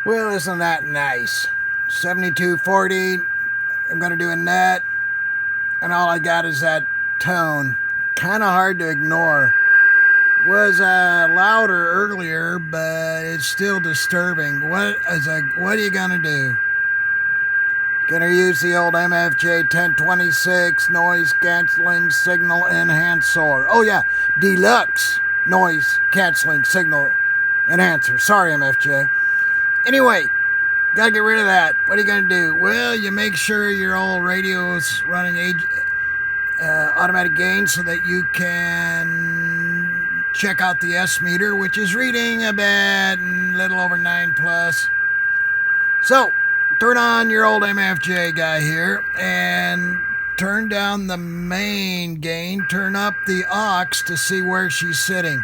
Well, isn't that nice? 7240. I'm going to do a net, and all I got is that tone. Kind of hard to ignore. Was louder earlier, but it's still disturbing. What are you going to do? Gonna use the old MFJ 1026 noise canceling signal enhancer. Oh yeah, deluxe noise canceling signal enhancer. Sorry, MFJ. Anyway, gotta get rid of that. What are you gonna do? Well, you make sure your old radio is running automatic gain so that you can check out the S meter, which is reading about a little over 9 plus. So, turn on your old MFJ guy here and turn down the main gain. Turn up the aux to see where she's sitting.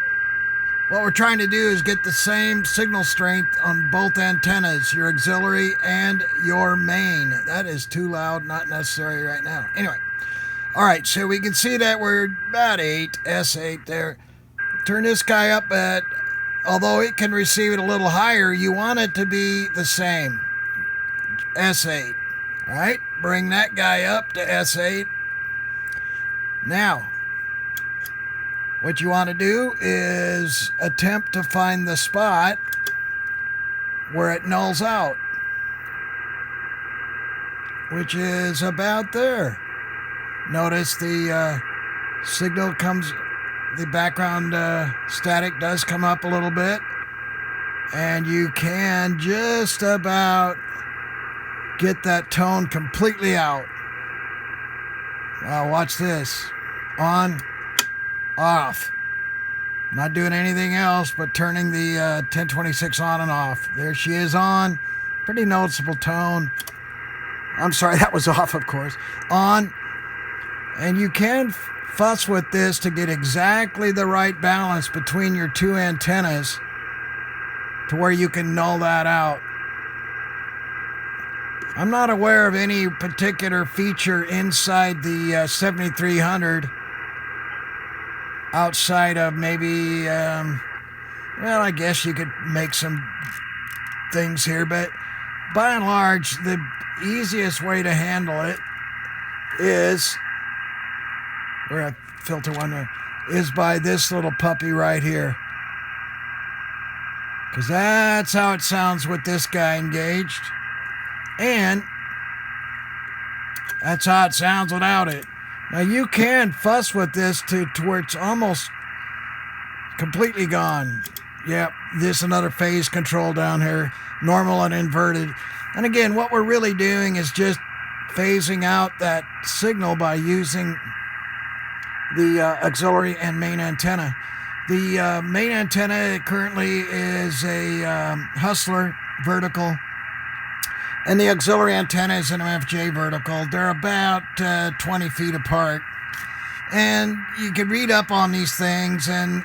What we're trying to do is get the same signal strength on both antennas, your auxiliary and your main. That is too loud, not necessary right now. Anyway, all right, so we can see that we're about 8, S8 there. Turn this guy up at, although it can receive it a little higher, you want it to be the same. S8. All right, bring that guy up to S8. Now, what you want to do is attempt to find the spot where it nulls out, which is about there. Notice the signal comes, the background static does come up a little bit, and you can just about get that tone completely out. Wow, watch this. On, off. Not doing anything else but turning the 1026 on and off. There she is on. Pretty noticeable tone. I'm sorry, that was off, of course. On. And you can fuss with this to get exactly the right balance between your two antennas to where you can null that out. I'm not aware of any particular feature inside the 7300 outside of maybe, well, I guess you could make some things here, but by and large, the easiest way to handle it is, where I filter one there, is by this little puppy right here. Because that's how it sounds with this guy engaged. And that's how it sounds without it. Now you can fuss with this to where it's almost completely gone. Yep, this another phase control down here, normal and inverted. And again, what we're really doing is just phasing out that signal by using the auxiliary and main antenna. The main antenna currently is a Hustler vertical, and the auxiliary antenna is an MFJ vertical. They're about 20 feet apart. And you can read up on these things, and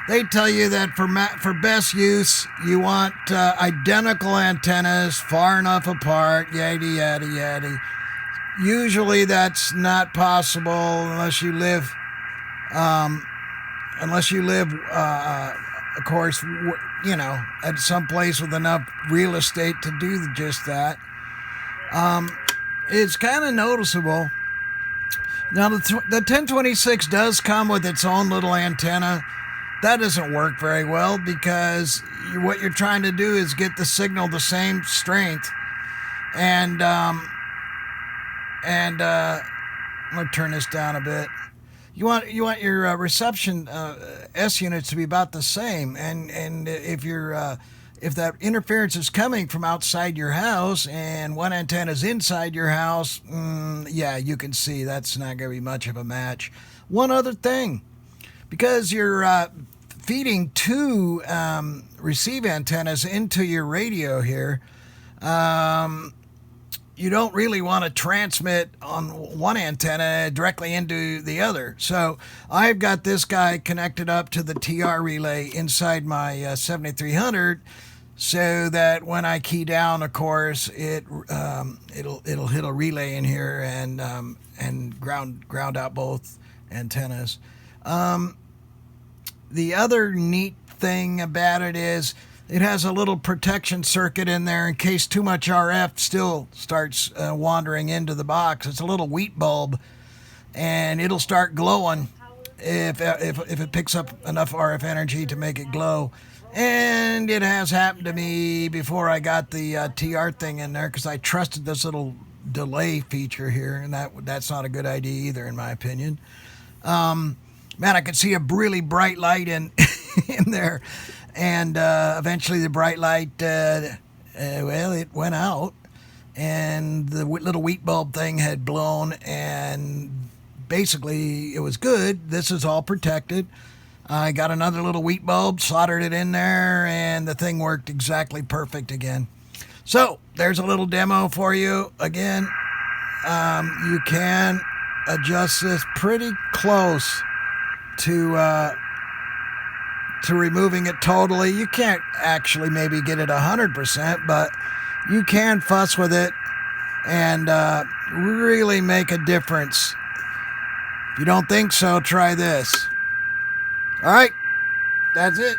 they tell you that for best use, you want identical antennas far enough apart, yada, yada, yada. Usually that's not possible unless you live, of course, you know, at some place with enough real estate to do just that. It's kind of noticeable. Now, the 1026 does come with its own little antenna. That doesn't work very well because what you're trying to do is get the signal the same strength. And I'm going to turn this down a bit. You want your reception S units to be about the same, and if that interference is coming from outside your house and one antenna is inside your house, yeah, you can see that's not going to be much of a match. One other thing, because you're feeding two receive antennas into your radio here, you don't really want to transmit on one antenna directly into the other. So I've got this guy connected up to the TR relay inside my 7300, so that when I key down, of course, it'll hit a relay in here and ground out both antennas. The other neat thing about it is it has a little protection circuit in there in case too much RF still starts wandering into the box. It's a little wheat bulb, and it'll start glowing if it picks up enough RF energy to make it glow. And it has happened to me before I got the TR thing in there, because I trusted this little delay feature here, and that's not a good idea either, in my opinion. Man, I could see a really bright light in in there, and eventually the bright light, well, it went out, and the little wheat bulb thing had blown, and basically it was good. This is all protected. I got another little wheat bulb, soldered it in there, and the thing worked exactly perfect again. So there's a little demo for you. Again, you can adjust this pretty close to removing it totally. You can't actually maybe get it 100%, but you can fuss with it and really make a difference. If you don't think so, try this. All right, that's it.